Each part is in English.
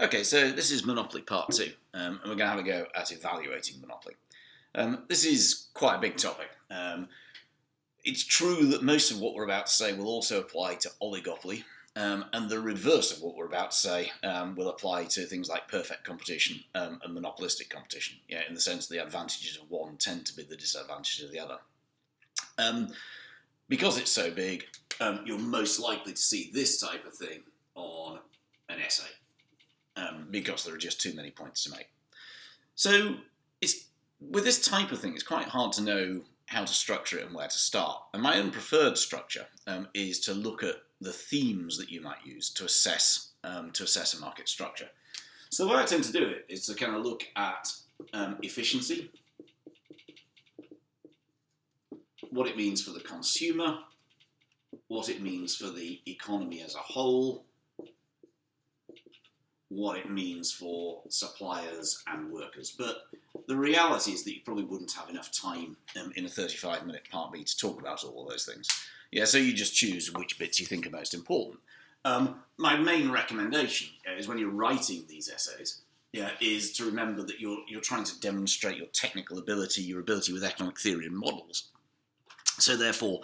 Okay, so this is Monopoly Part 2, and we're going to have a go at evaluating Monopoly. This is quite a big topic. It's true that most of what we're about to say will also apply to oligopoly, and the reverse of what we're about to say will apply to things like perfect competition and monopolistic competition, in the sense that the advantages of one tend to be the disadvantages of the other. Because it's so big, you're most likely to see this type of thing on an essay. Because there are just too many points to make. So with this type of thing, it's quite hard to know how to structure it and where to start. And my own preferred structure is to look at the themes that you might use to assess a market structure. So the way I tend to do it is to kind of look at efficiency, what it means for the consumer, what it means for the economy as a whole, what it means for suppliers and workers. But the reality is that you probably wouldn't have enough time in a 35-minute Part B to talk about all of those things. So you just choose which bits you think are most important. My main recommendation is when you're writing these essays, is to remember that you're trying to demonstrate your technical ability, your ability with economic theory and models. So therefore,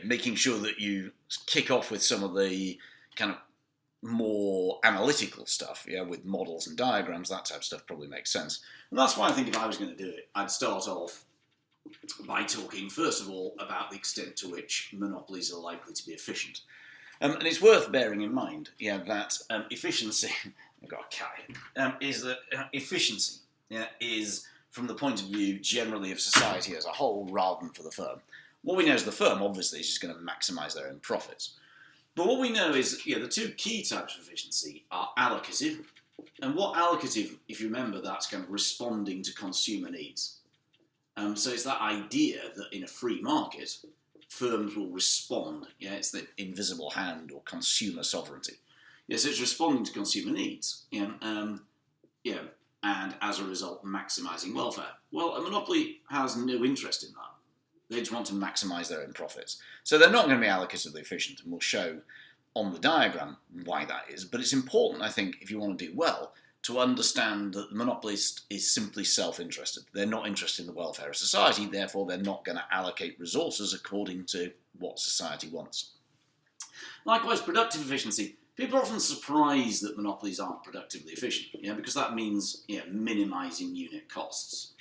making sure that you kick off with some of the kind of more analytical stuff, with models and diagrams, that type of stuff probably makes sense. And that's why I think if I was going to do it, I'd start off by talking, first of all, about the extent to which monopolies are likely to be efficient. And it's worth bearing in mind, that efficiency, I've got a cat here, is that efficiency is from the point of view generally of society as a whole rather than for the firm. What we know is the firm, obviously, is just going to maximise their own profits. But what we know is, the two key types of efficiency are allocative. And what allocative, if you remember, that's kind of responding to consumer needs. So it's that idea that in a free market, firms will respond. It's the invisible hand or consumer sovereignty. So it's responding to consumer needs. And as a result, maximising welfare. Well, a monopoly has no interest in that. They just want to maximise their own profits. So they're not going to be allocatively efficient, and we'll show on the diagram why that is. But it's important, I think, if you want to do well, to understand that the monopolist is simply self-interested. They're not interested in the welfare of society, therefore they're not going to allocate resources according to what society wants. Likewise, productive efficiency. People are often surprised that monopolies aren't productively efficient, because that means minimising unit costs.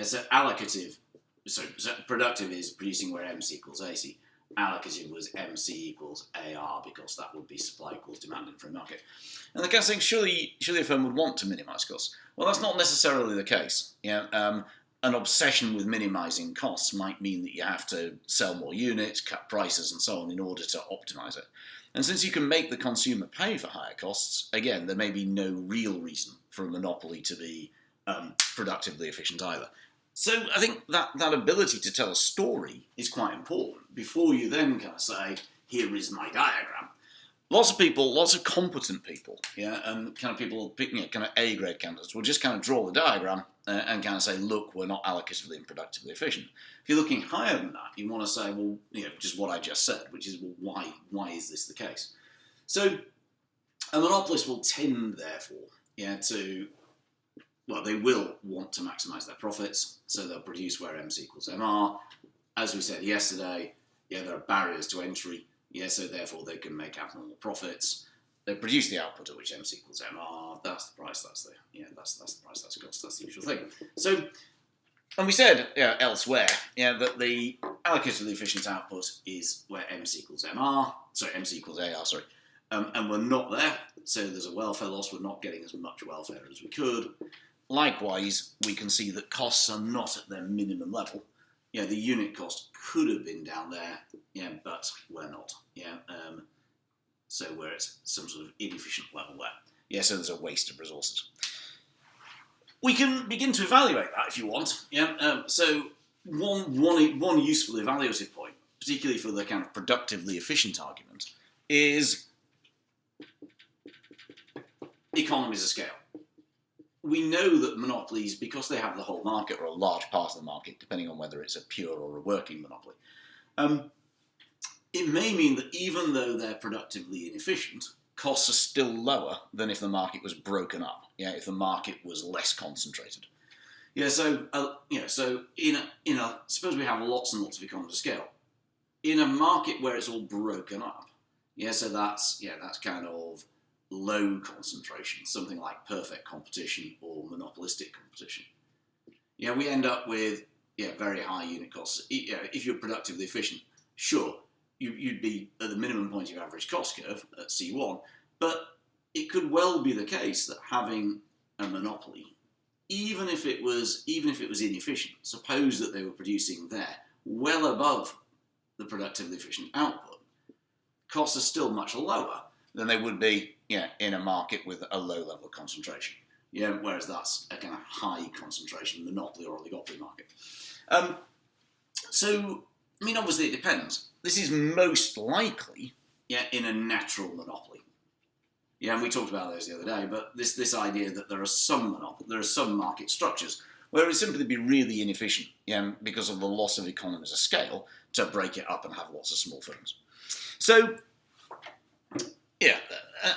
So allocative. So productive is producing where MC equals AC. Allocative was MC equals AR because that would be supply equals demand in a free market. And they're kind of saying, surely a firm would want to minimise costs. Well, that's not necessarily the case. An obsession with minimising costs might mean that you have to sell more units, cut prices and so on in order to optimise it. And since you can make the consumer pay for higher costs, again, there may be no real reason for a monopoly to be productively efficient either. So I think that ability to tell a story is quite important before you then kind of say, here is my diagram. Lots of people, lots of competent people, and kind of people, kind of A-grade candidates will just kind of draw the diagram and kind of say, look, we're not allocatively and productively efficient. If you're looking higher than that, you want to say, well, just what I just said, which is, well, why is this the case? So a monopolist will tend, therefore, they will want to maximise their profits, so they'll produce where MC equals MR. As we said yesterday, there are barriers to entry, so therefore they can make abnormal profits. They produce the output at which MC equals MR. That's the price. That's the price. That's the cost. That's the usual thing. So, and we said elsewhere, that the allocatively efficient output is where MC equals MR. Sorry, MC equals AR. Sorry, and we're not there. So there's a welfare loss. We're not getting as much welfare as we could. Likewise, we can see that costs are not at their minimum level. The unit cost could have been down there, but we're not. So we're at some sort of inefficient level there. So there's a waste of resources. We can begin to evaluate that if you want. So one useful evaluative point, particularly for the kind of productively efficient argument, is economies of scale. We know that monopolies, because they have the whole market or a large part of the market, depending on whether it's a pure or a working monopoly, it may mean that even though they're productively inefficient, costs are still lower than if the market was broken up. Yeah, if the market was less concentrated. Yeah, so so in a suppose we have lots and lots of economies of scale in a market where it's all broken up. Yeah, so that's kind of low concentration, something like perfect competition or monopolistic competition. Yeah, we end up with very high unit costs. If you're productively efficient, sure, you'd be at the minimum point of your average cost curve at C1, but it could well be the case that having a monopoly, even if it was inefficient, suppose that they were producing there well above the productively efficient output, costs are still much lower than they would be in a market with a low level of concentration. Whereas that's a kind of high concentration monopoly or oligopoly market. So, I mean, obviously it depends. This is most likely in a natural monopoly. Yeah, and we talked about those the other day, but this idea that there are some market structures where it would simply be really inefficient because of the loss of economies of scale to break it up and have lots of small firms. So,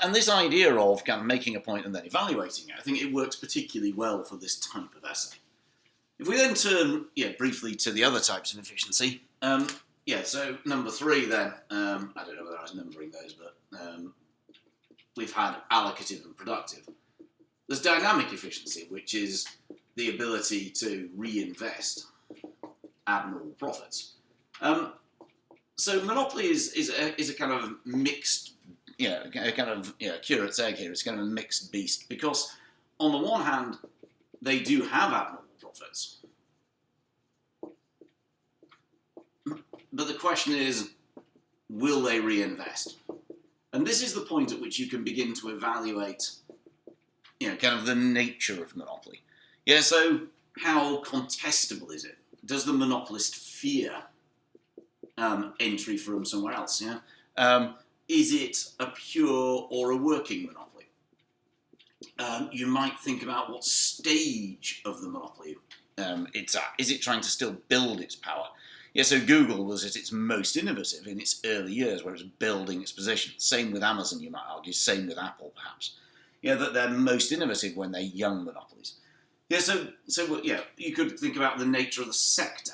and this idea of kind of making a point and then evaluating it, I think it works particularly well for this type of essay. If we then turn briefly to the other types of efficiency, so number 3 then, I don't know whether I was numbering those, but we've had allocative and productive. There's dynamic efficiency, which is the ability to reinvest abnormal profits. So monopoly is a kind of mixed, a kind of curate's egg here. It's kind of a mixed beast because on the one hand, they do have abnormal profits, but the question is, will they reinvest? And this is the point at which you can begin to evaluate, kind of the nature of monopoly. Yeah, so how contestable is it? Does the monopolist fear entry from somewhere else? Is it a pure or a working monopoly? You might think about what stage of the monopoly it's at. Is it trying to still build its power? Yeah, so Google was at its most innovative in its early years, where it was building its position. Same with Amazon, you might argue. Same with Apple, perhaps. That they're most innovative when they're young monopolies. So you could think about the nature of the sector.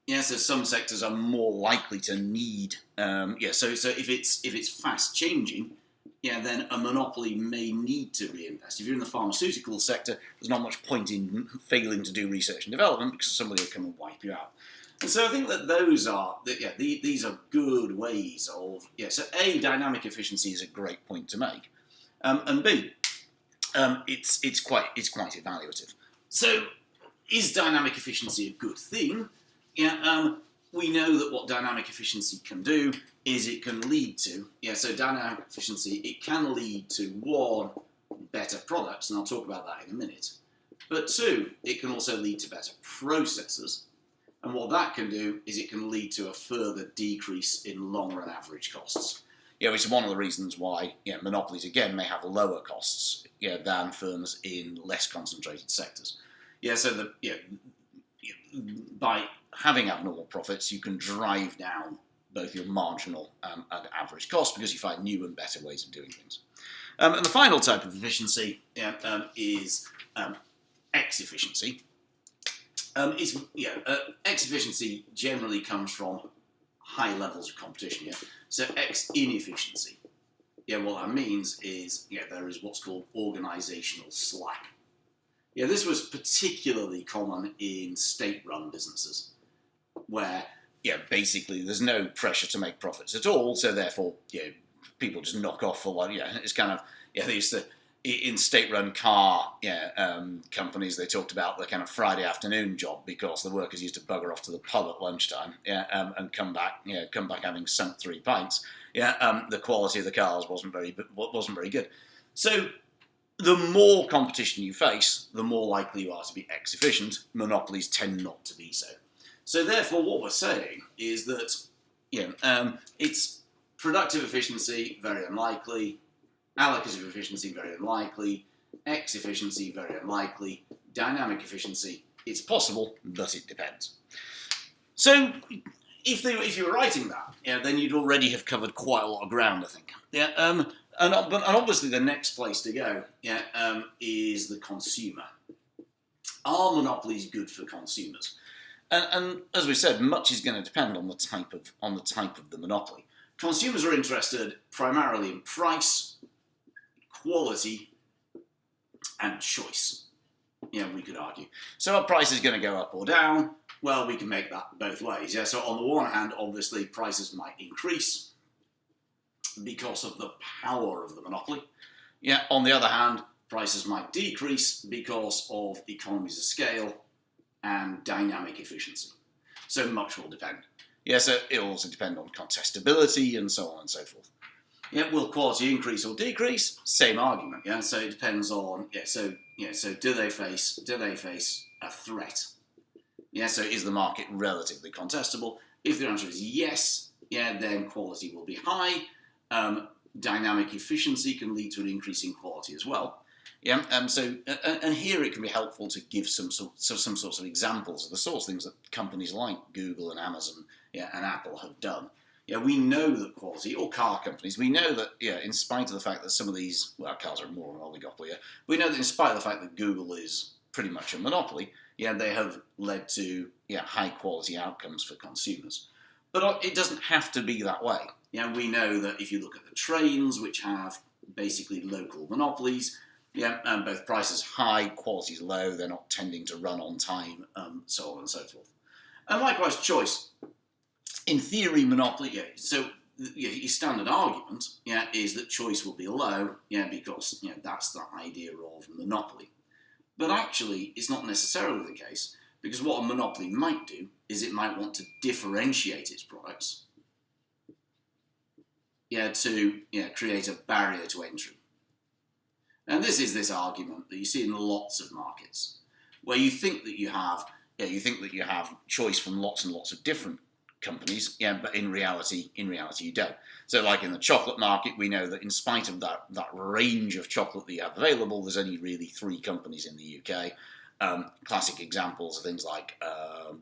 So some sectors are more likely to need. So if it's fast changing, then a monopoly may need to reinvest. If you're in the pharmaceutical sector, there's not much point in failing to do research and development because somebody will come and wipe you out. And so I think that these are good ways of So A, dynamic efficiency is a great point to make, and B, it's quite evaluative. So is dynamic efficiency a good thing? We know that what dynamic efficiency can do is it can lead to So dynamic efficiency, it can lead to 1, better products, and I'll talk about that in a minute. But 2, it can also lead to better processes. And what that can do is it can lead to a further decrease in long-run average costs. Which is one of the reasons why monopolies, again, may have lower costs than firms in less concentrated sectors. So by having abnormal profits, you can drive down both your marginal and average costs because you find new and better ways of doing things. And the final type of efficiency is X efficiency. X efficiency generally comes from high levels of competition. So X inefficiency. What that means is there is what's called organisational slack. This was particularly common in state-run businesses, where basically there's no pressure to make profits at all. So therefore, people just knock off for one. It's kind of they used to. In state-run car companies, they talked about the kind of Friday afternoon job because the workers used to bugger off to the pub at lunchtime and come back having sunk 3 pints. The quality of the cars wasn't very good. So the more competition you face, the more likely you are to be X-efficient. Monopolies tend not to be so. So therefore, what we're saying is that it's productive efficiency, very unlikely. Allocative efficiency, very unlikely. X efficiency, very unlikely. Dynamic efficiency, it's possible, but it depends. So, if you were writing that, then you'd already have covered quite a lot of ground, I think. And obviously the next place to go, is the consumer. Are monopolies good for consumers? And as we said, much is going to depend on the type of the monopoly. Consumers are interested primarily in price, quality, and choice. We could argue. So our price is going to go up or down. Well, we can make that both ways. Yeah. So on the one hand, obviously prices might increase because of the power of the monopoly. Yeah. On the other hand, prices might decrease because of economies of scale and dynamic efficiency. So much will depend. Yeah, so it'll also depend on contestability and so on and so forth. Yeah, will quality increase or decrease? Same argument. Yeah, so it depends on So do they face a threat? Yeah, so is the market relatively contestable? If the answer is yes, then quality will be high. Dynamic efficiency can lead to an increase in quality as well. Yeah, and here it can be helpful to give some sorts of examples of the sorts of things that companies like Google and Amazon, and Apple have done. Yeah, we know that quality, or car companies, we know that, in spite of the fact that some of these, cars are more an oligopoly, we know that in spite of the fact that Google is pretty much a monopoly, they have led to, high quality outcomes for consumers. But it doesn't have to be that way. We know that if you look at the trains, which have basically local monopolies, and both prices high, quality's low, they're not tending to run on time, so on and so forth. And likewise, choice. In theory, monopoly, your standard argument, is that choice will be low, because, that's the idea of monopoly. But actually, it's not necessarily the case, because what a monopoly might do is it might want to differentiate its products, to create a barrier to entry. And this is this argument that you see in lots of markets, where you think that you have choice from lots and lots of different companies, but in reality you don't. So like in the chocolate market, we know that in spite of that range of chocolate that you have available, there's only really 3 companies in the UK. Classic examples are things like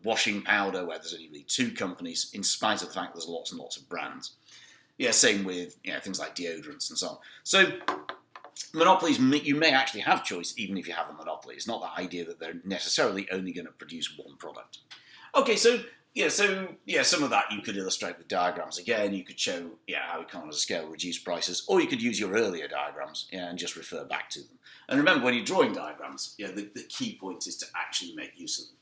washing powder, where there's only really 2 companies, in spite of the fact there's lots and lots of brands. Same with things like deodorants and so on. So monopolies, you may actually have choice even if you have a monopoly. It's not the idea that they're necessarily only going to produce one product. Okay, so some of that you could illustrate with diagrams. Again, you could show how economies of scale reduce prices, or you could use your earlier diagrams and just refer back to them. And remember, when you're drawing diagrams, the key point is to actually make use of them.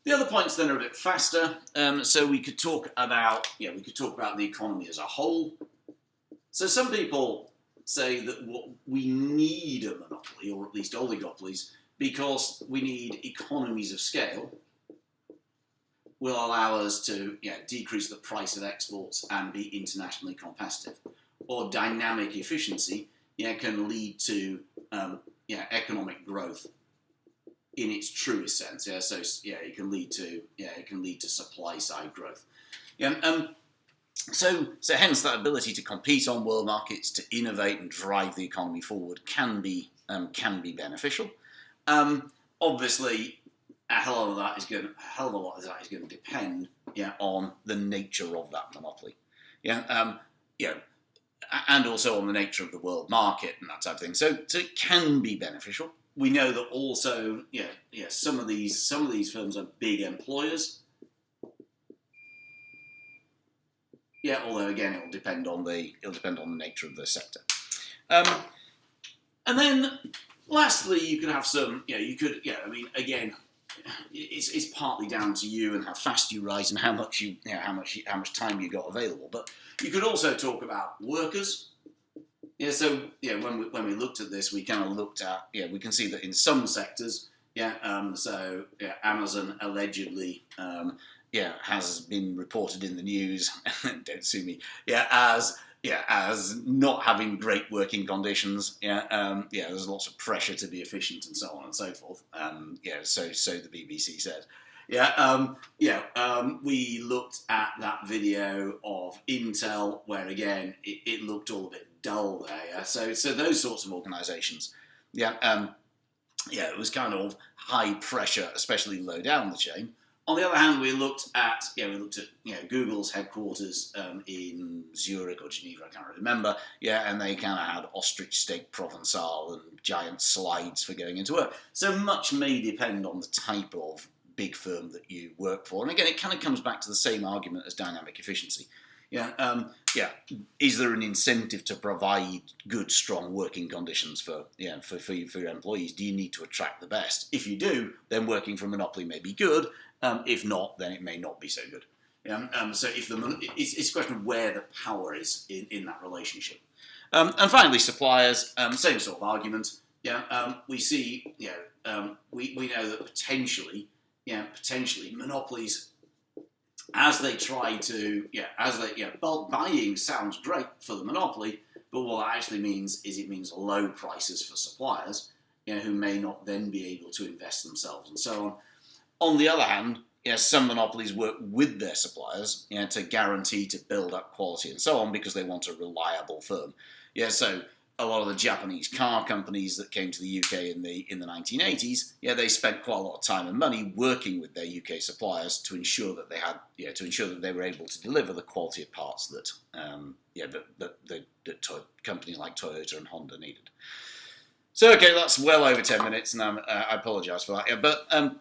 The other points then are a bit faster. So we could talk about the economy as a whole. So some people say that we need a monopoly, or at least oligopolies, because we need economies of scale will allow us to decrease the price of exports and be internationally competitive. Or dynamic efficiency can lead to economic growth in its truest sense. It can lead to supply side growth. So hence that ability to compete on world markets, to innovate and drive the economy forward can be beneficial. Obviously, a hell of a lot of that is going to depend on the nature of that monopoly. And also on the nature of the world market and that type of thing. So it can be beneficial. We know that also, some of these firms are big employers. Although again, it'll depend on the nature of the sector. And then, lastly, you could have some. Again, it's partly down to you and how fast you write and how much time you got available. But you could also talk about workers. When we looked at this, we kind of looked at we can see that in some sectors, Amazon allegedly has been reported in the news. Don't sue me. As not having great working conditions. There's lots of pressure to be efficient and so on and so forth. So the BBC said. We looked at that video of Intel, where again it looked all a bit dull there. So those sorts of organisations. It was kind of high pressure, especially low down the chain. On the other hand, we looked at Google's headquarters in Zurich or Geneva, I can't remember. Yeah, and they kind of had ostrich steak Provençal and giant slides for going into work. So much may depend on the type of big firm that you work for. And again, it kind of comes back to the same argument as dynamic efficiency. Is there an incentive to provide good, strong working conditions for your employees? Do you need to attract the best? If you do, then working for a monopoly may be good. If not, then it may not be so good. So it's a question of where the power is in that relationship. And finally, suppliers, same sort of argument. We see, we know that potentially monopolies, as they try to, bulk buying sounds great for the monopoly, but what that actually means is it means low prices for suppliers, who may not then be able to invest themselves and so on. On the other hand, some monopolies work with their suppliers, to guarantee to build up quality and so on because they want a reliable firm. So a lot of the Japanese car companies that came to the UK in the 1980s, they spent quite a lot of time and money working with their UK suppliers to ensure that they were able to deliver the quality of parts that companies like Toyota and Honda needed. So okay, that's well over 10 minutes, and I apologise for that. But I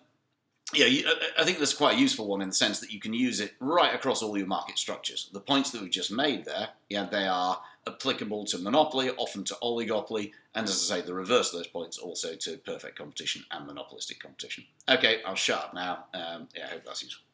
think that's quite a useful one in the sense that you can use it right across all your market structures. The points that we've just made there, they are applicable to monopoly, often to oligopoly, and as I say, the reverse of those points also to perfect competition and monopolistic competition. Okay, I'll shut up now. I hope that's useful.